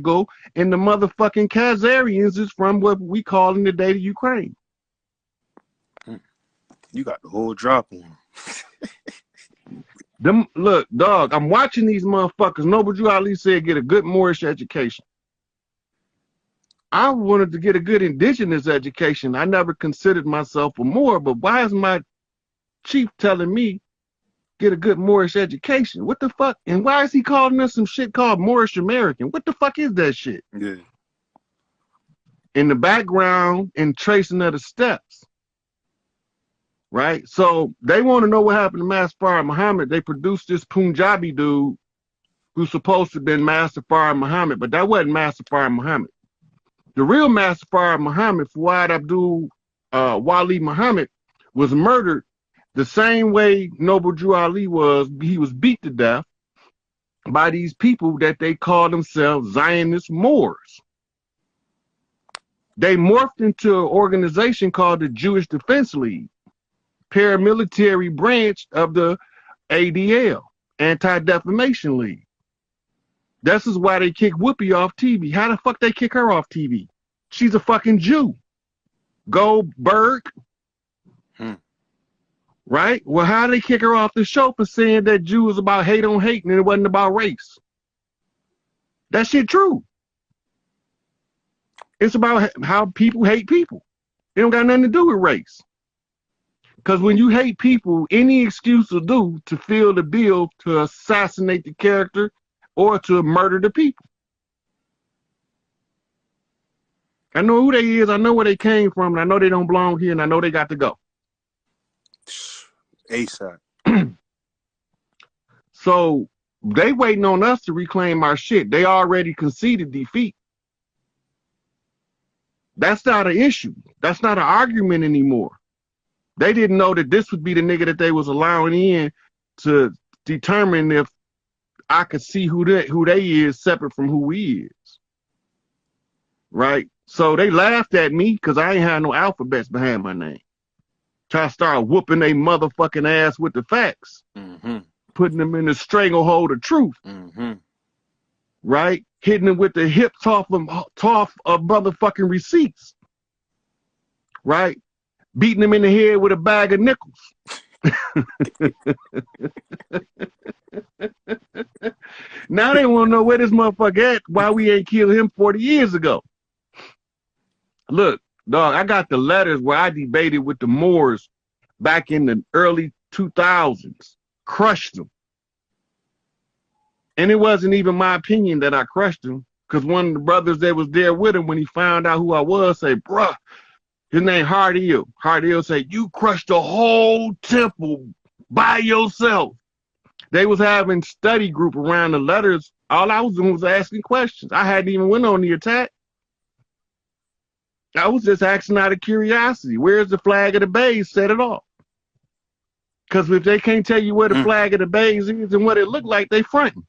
go, and the motherfucking Khazarians is from what we call in the day the Ukraine. You got the whole drop on. Them, look, dog, I'm watching these motherfuckers. Noble Drew Ali said get a good Moorish education. I wanted to get a good indigenous education. I never considered myself a Moor, but why is my chief telling me get a good Moorish education? What the fuck? And why is he calling us some shit called Moorish American? What the fuck is that shit? Yeah. In the background and tracing of the steps. Right? So they want to know what happened to Master Farah Muhammad. They produced this Punjabi dude who's supposed to have been Master Farah Muhammad, but that wasn't Master Farah Muhammad. The real Master Farah Muhammad, Fuad Abdul Wali Muhammad, was murdered the same way Noble Drew Ali was. He was beat to death by these people that they call themselves Zionist Moors. They morphed into an organization called the Jewish Defense League, paramilitary branch of the ADL, Anti-Defamation League. This is why they kick Whoopi off TV. How the fuck they kick her off TV? She's a fucking Jew. Goldberg. Right? Well, how they kick her off the show for saying that Jew is about hate on hate and it wasn't about race? That shit true. It's about how people hate people. It don't got nothing to do with race. Because when you hate people, any excuse will do to fill the bill to assassinate the character or to murder the people. I know who they is, I know where they came from, and I know they don't belong here, and I know they got to go. ASAP. So they waiting on us to reclaim our shit. They already conceded defeat. That's not an issue. That's not an argument anymore. They didn't know that this would be the nigga that they was allowing in to determine if I could see who they is separate from who we is. Right? So they laughed at me because I ain't had no alphabets behind my name. Try to start whooping they motherfucking ass with the facts. Putting them in the stranglehold of truth. Right? Hitting them with the hips off of motherfucking receipts. Right? Beating them in the head with a bag of nickels. Now they want to know where this motherfucker at, why we ain't killed him 40 years ago. Look, dog, I got the letters where I debated with the Moors back in the early 2000s. Crushed them. And it wasn't even my opinion that I crushed them, because one of the brothers that was there with him, when he found out who I was, said, bruh, his name Hardiel. Hardiel said, you crushed the whole temple by yourself. They was having study group around the letters. All I was doing was asking questions. I hadn't even went on the attack. I was just asking out of curiosity. Where's the flag of the bays? Set it off. Because if they can't tell you where the flag of the bays is and what it looked like, they fronting.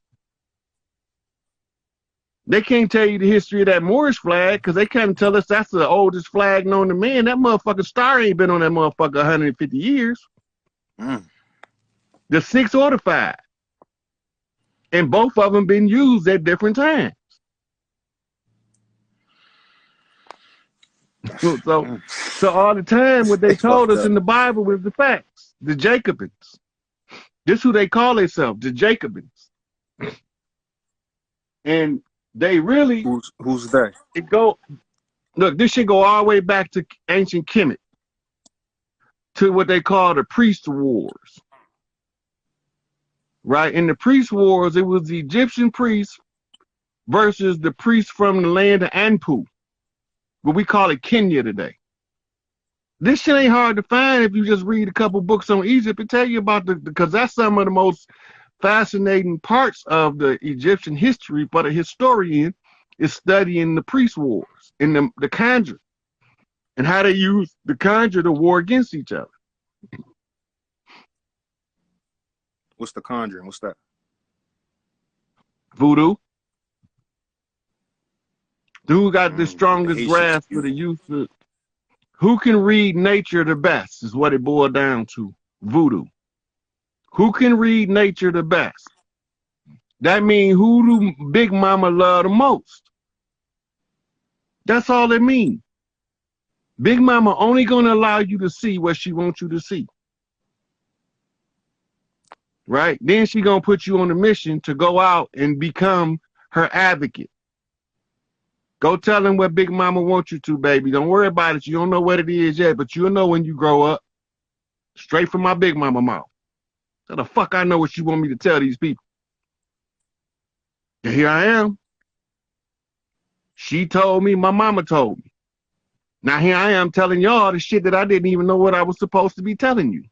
They can't tell you the history of that Moorish flag because they can't tell us that's the oldest flag known to man. That motherfucking star ain't been on that motherfucker 150 years. The 6 or the 5. And both of them been used at different times. So all the time what they told us in the Bible was the facts. The Jacobins. This who they call themselves, the Jacobins. And they really who's that? Look, this should go all the way back to ancient Kemet, to what they call the priest wars. Right? In the priest wars, it was the Egyptian priests versus the priests from the land of Anpu, but we call it Kenya today. This shit ain't hard to find if you just read a couple books on Egypt and tell you about because that's some of the most fascinating parts of the Egyptian history. But a historian is studying the priest wars and the conjure and how they use the conjure to war against each other. What's the conjuring? What's that? Voodoo. Who got the strongest grasp for the use of who can read nature the best is what it boiled down to. Voodoo. Who can read nature the best? That means who do Big Mama love the most? That's all it means. Big Mama only gonna allow you to see what she wants you to see. Right? Then she gonna put you on a mission to go out and become her advocate. Go tell him what Big Mama wants you to, baby. Don't worry about it. You don't know what it is yet, but you'll know when you grow up. Straight from my Big Mama mouth. So the fuck I know what you want me to tell these people. And here I am. She told me, my mama told me. Now here I am telling y'all the shit that I didn't even know what I was supposed to be telling you.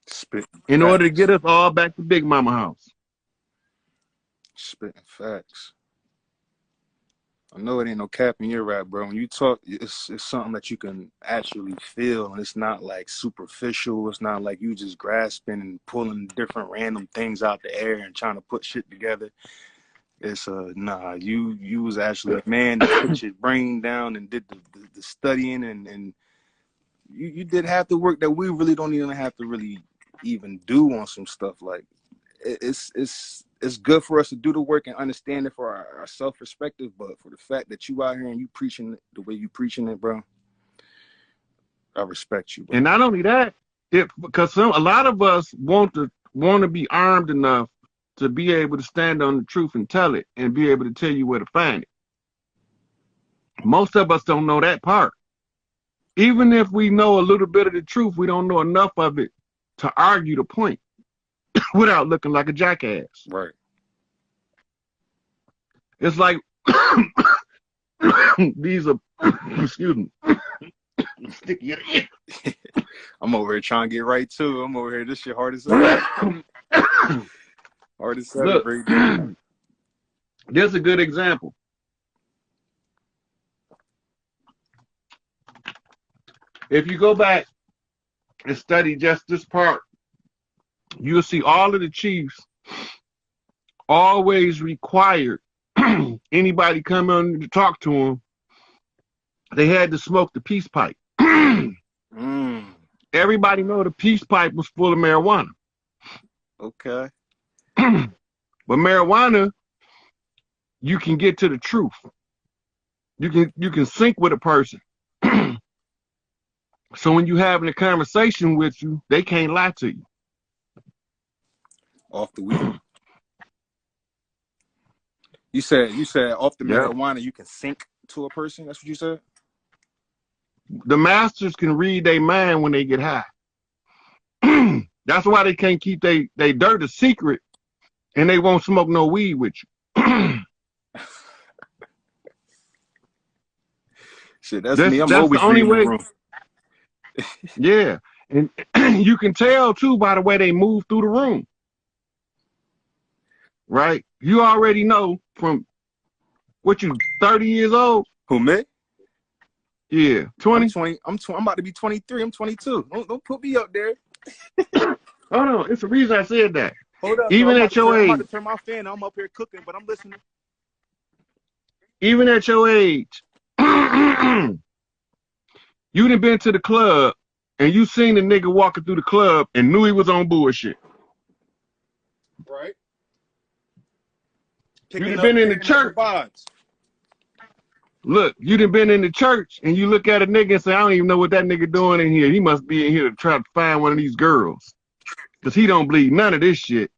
Spitting in facts. order to get us all back to Big Mama house. Spitting facts. I know it ain't no cap in your rap, bro. When you talk, it's something that you can actually feel, and it's not like superficial. It's not like you just grasping and pulling different random things out the air and trying to put shit together. It's nah. You was actually a man that put your brain down and did the studying, and you did half the work that we really don't even have to really even do on some stuff. Like it's good for us to do the work and understand it for our self-perspective, but for the fact that you out here and you preaching it the way you preaching it, bro, I respect you, bro. And not only that, because a lot of us want to be armed enough to be able to stand on the truth and tell it and be able to tell you where to find it. Most of us don't know that part. Even if we know a little bit of the truth, we don't know enough of it to argue the point without looking like a jackass. Right. It's like these are, excuse me. Sticky. I'm over here trying to get right to it. I'm over here. This shit hard as hell. Hard as hell. Look, there's a good example. If you go back and study just this part, you'll see all of the chiefs always required anybody come on to talk to them, they had to smoke the peace pipe. Everybody know the peace pipe was full of marijuana. Okay. But marijuana, you can get to the truth. You can sync with a person. So when you having a conversation with you, they can't lie to you. Off the weed. You said off the marijuana you can sync to a person. That's what you said. The masters can read their mind when they get high. That's why they can't keep they dirt a secret, and they won't smoke no weed with you. Shit, that's me. I'm always the only reading way. the room. Yeah, and you can tell too by the way they move through the room. Right? You already know from what you 30 years old. Who, me? Yeah, 20. I'm about to be 23. I'm 22. Don't put me up there. Oh no, it's the reason I said that. Hold up. Even at your age, I'm about to turn my fan on. I'm up here cooking, but I'm listening. Even at your age, you done been to the club and you seen the nigga walking through the club and knew he was on bullshit. Right. You done been in the church. Look, you done been in the church and you look at a nigga and say, I don't even know what that nigga doing in here. He must be in here to try to find one of these girls. Because he don't believe none of this shit.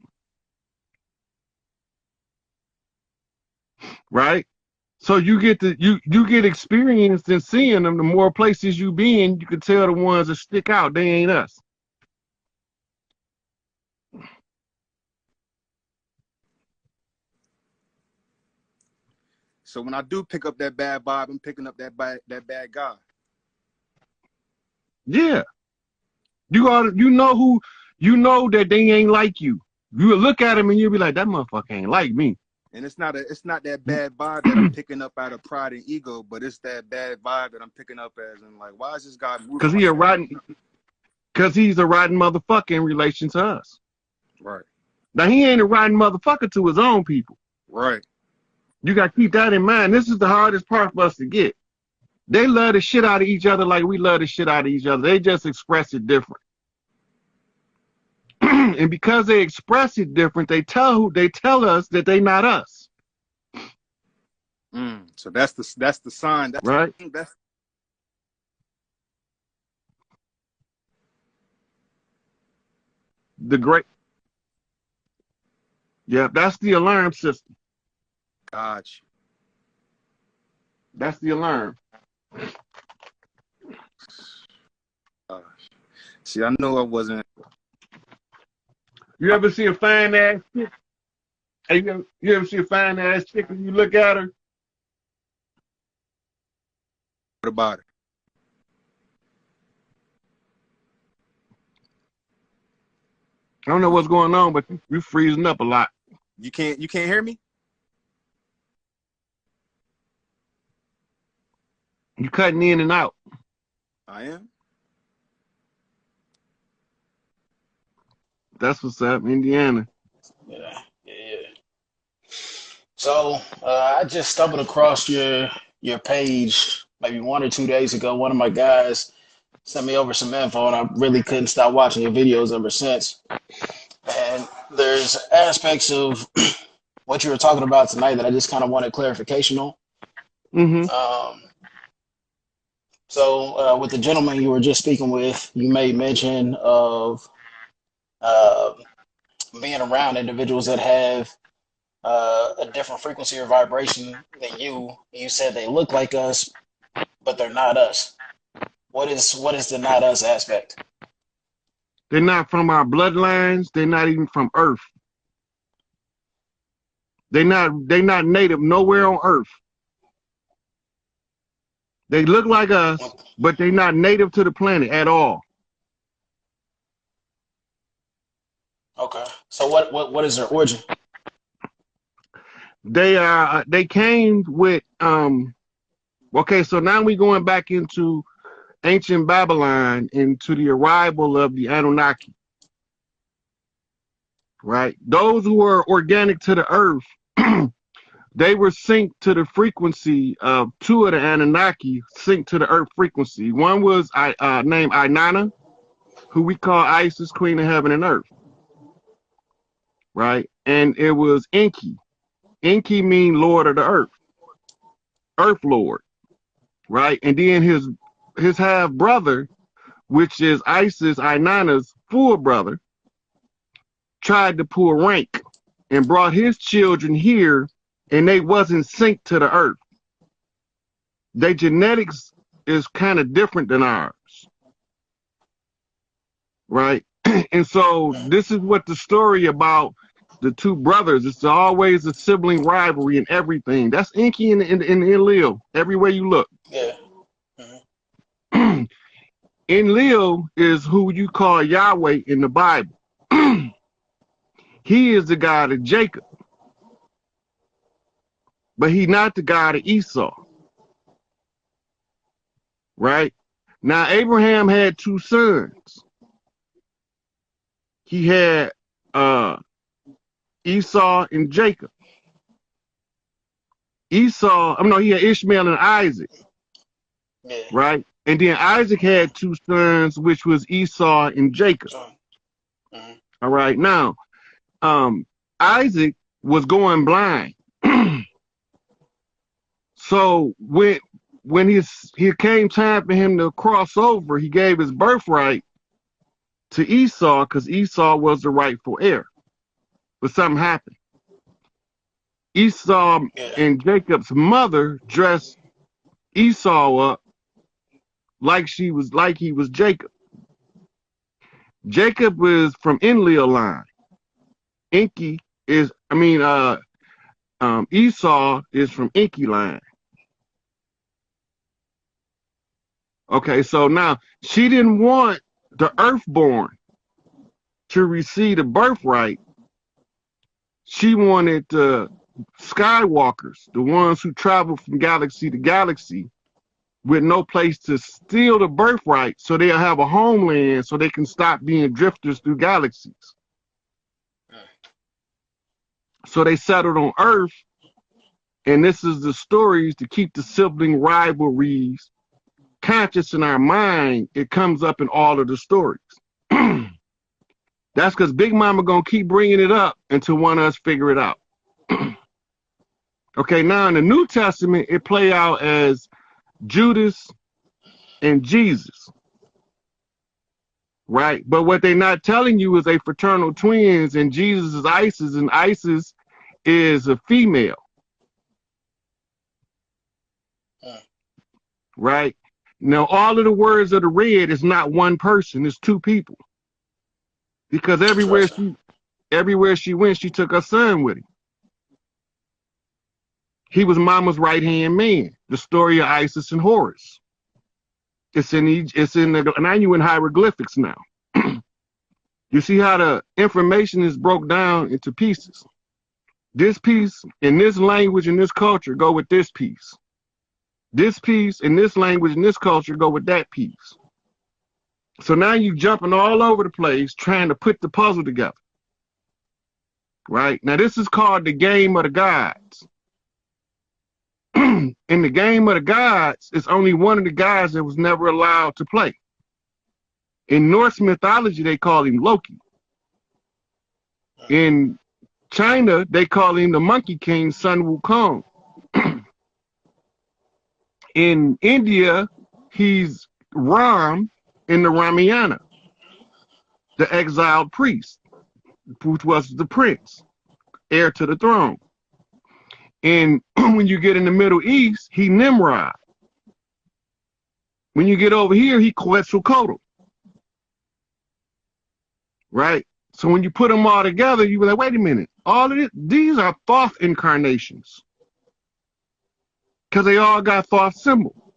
Right? So you get you get experience in seeing them. The more places you been, you can tell the ones that stick out, they ain't us. So when I do pick up that bad vibe, I'm picking up that bad guy. Yeah. You know that they ain't like you. You look at them and you'll be like, that motherfucker ain't like me. And it's not that bad vibe that I'm picking up out of pride and ego, but it's that bad vibe that I'm picking up as in like, why is this guy moving? Because he's a rotten motherfucker in relation to us. Right. Now he ain't a rotten motherfucker to his own people. Right. You got to keep that in mind. This is the hardest part for us to get. They love the shit out of each other like we love the shit out of each other. They just express it different. And because they express it different, they tell us that they not us. So that's the sign. right? That's The great, yeah, that's the alarm system. Gotcha. That's the alarm. Gosh. See, I know I wasn't. You ever see a fine ass chick? Hey, you ever see a fine ass chick and you look at her? What about it? I don't know what's going on, but you freezing up a lot. You can't hear me? You cutting in and out. I am. That's what's up, Indiana. Yeah, yeah. So I just stumbled across your page maybe 1 or 2 days ago. One of my guys sent me over some info, and I really couldn't stop watching your videos ever since. And there's aspects of what you were talking about tonight that I just kind of wanted clarification on. Mm-hmm. So with the gentleman you were just speaking with, you made mention of uh, being around individuals that have a different frequency or vibration than you. You said they look like us, but they're not us. What is the not us aspect? They're not from our bloodlines. They're not even from Earth. They're not native nowhere on Earth. They look like us, but they're not native to the planet at all. Okay. So what is their origin? They came with okay, so now we're going back into ancient Babylon, into the arrival of the Anunnaki. Right? Those who were organic to the earth, they were synced to the frequency of two of the Anunnaki, synced to the earth frequency. One was named Inanna, who we call Isis, Queen of Heaven and Earth. Right? And it was Enki. Enki mean Lord of the Earth, Earth Lord. Right? And then his half brother, which is Isis, Inanna's full brother, tried to pull rank and brought his children here, and they wasn't synced to the earth. Their genetics is kind of different than ours, right? And so this is what the story about the two brothers. It's always a sibling rivalry and everything. That's Enki and ENLIL everywhere you look. Yeah. ENLIL is who you call Yahweh in the Bible. He is the God of Jacob, but he's not the God of Esau. Right? Now, Abraham had two sons. He had Esau and Jacob. He had Ishmael and Isaac. Yeah. Right? And then Isaac had two sons, which was Esau and Jacob. All right. Now, Isaac was going blind. So when it came time for him to cross over, he gave his birthright to Esau because Esau was the rightful heir. But something happened. Esau and Jacob's mother dressed Esau up like he was Jacob. Jacob was from ENLIL line. Esau is from Enki line. Okay, so now she didn't want the earthborn to receive the birthright. She wanted the Skywalkers, the ones who travel from galaxy to galaxy with no place to steal the birthright, so they'll have a homeland so they can stop being drifters through galaxies. So they settled on Earth, and this is the stories to keep the sibling rivalries conscious in our mind. It comes up in all of the stories. That's because Big Mama gonna keep bringing it up until one of us figure it out. Okay, now in the New Testament, it play out as Judas and Jesus, right? But what they're not telling you is they fraternal twins, and Jesus is Isis, and Isis is a female, right? Now, all of the words of the red is not one person; it's two people. Because Interesting. everywhere she went, she took her son with her. He was Mama's right hand man. The story of Isis and Horus. It's in the now you in hieroglyphics now. You see how the information is broke down into pieces. This piece in this language and this culture go with this piece. This piece in this language and this culture go with that piece. So now you jumping all over the place trying to put the puzzle together. Right? Now this is called the game of the gods. In the game of the gods, it's only one of the gods that was never allowed to play. In Norse mythology, they call him Loki. In China, they call him the Monkey King, Sun Wukong. In India, he's Ram in the Ramayana, the exiled priest, which was the prince, heir to the throne. And when you get in the Middle East, he Nimrod. When you get over here, he Quetzalcoatl. Right? So when you put them all together, you be like, wait a minute, all of it, these are Thoth incarnations. Because they all got Thoth symbol.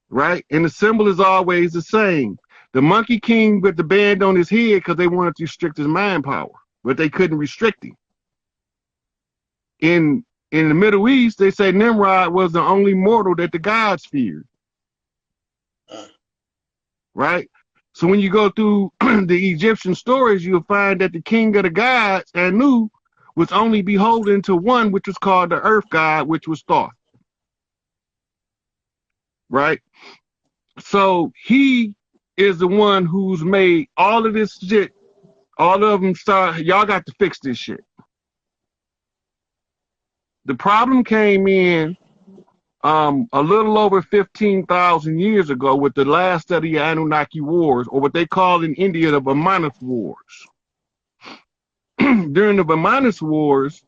Right? And the symbol is always the same. The Monkey King with the band on his head because they wanted to restrict his mind power, but they couldn't restrict him. In the Middle East, they say Nimrod was the only mortal that the gods feared. Right? So when you go through the Egyptian stories, you'll find that the king of the gods, Anu, was only beholden to one, which was called the earth god, which was Thoth. Right? So he is the one who's made all of this shit. All of them start, y'all got to fix this shit. The problem came in a little over 15,000 years ago with the last of the Anunaki Wars, or what they call in India the Brahmanas Wars. During the Brahmanas Wars,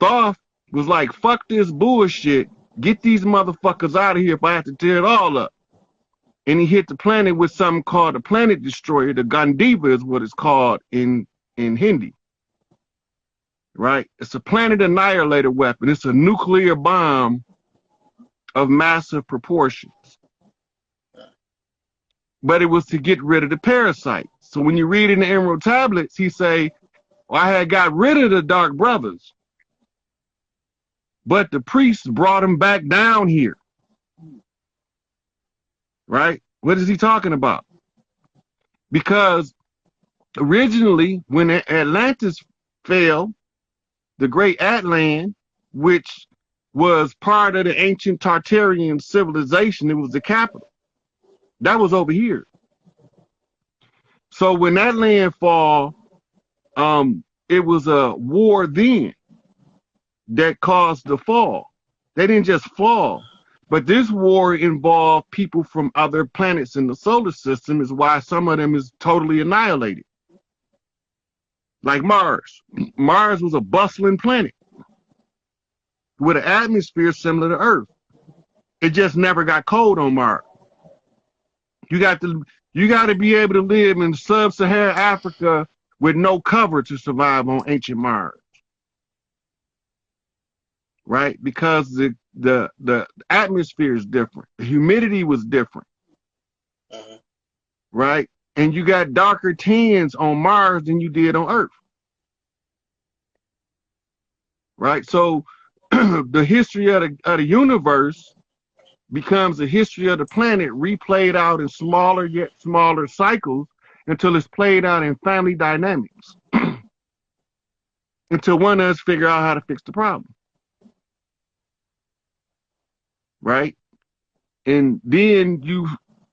Thoth was like, fuck this bullshit, get these motherfuckers out of here if I have to tear it all up. And he hit the planet with something called a planet destroyer. The GINDJAB is what it's called in Hindi. Right? It's a planet annihilator weapon. It's a nuclear bomb of massive proportions. But it was to get rid of the parasites. So when you read in the Emerald Tablets, he say, well, I had got rid of the Dark Brothers, but the priests brought them back down here. Right? What is he talking about? Because originally, when Atlantis fell, the great Atlan, which was part of the ancient Tartarian civilization, it was the capital. That was over here. So when that land fall, it was a war then that caused the fall. They didn't just fall, but this war involved people from other planets in the solar system, is why some of them is totally annihilated. Like Mars. Mars was a bustling planet with an atmosphere similar to Earth. It just never got cold on Mars. You got to be able to live in sub-Saharan Africa with no cover to survive on ancient Mars. Right? Because the atmosphere is different. The humidity was different. Right? And you got darker tans on Mars than you did on Earth. Right? So the history of the universe becomes a history of the planet replayed out in smaller yet smaller cycles until it's played out in family dynamics. Until one of us figure out how to fix the problem. Right? And then you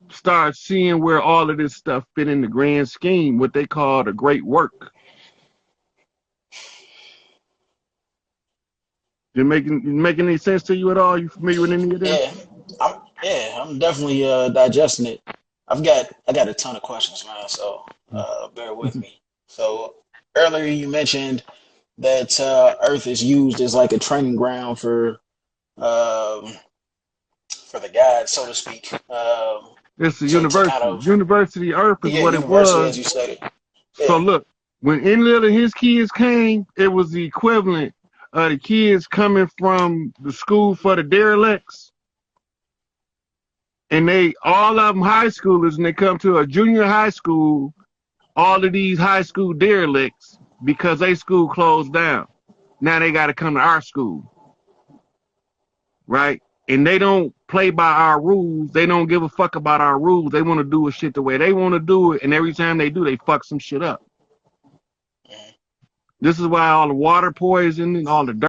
start seeing where all of this stuff fit in the grand scheme, what they call the great work. You making any sense to you at all? You familiar with any of this? I'm definitely digesting it. I got a ton of questions, man. So bear with me. So earlier you mentioned that Earth is used as like a training ground um, for the gods, so to speak. It's a To kind university. of University Earth is yeah, what it university was. as you stated. So Yeah. look, when Enlil and his kids came, it was the equivalent of the kids coming from the school for the derelicts. And they all of them high schoolers, and they come to a junior high school, all of these high school derelicts, because they school closed down. Now they got to come to our school, right? And they don't play by our rules. They don't give a fuck about our rules. They want to do a shit the way they want to do it, and every time they do, they fuck some shit up. Mhm. This is why all the water poisoning, all the dirt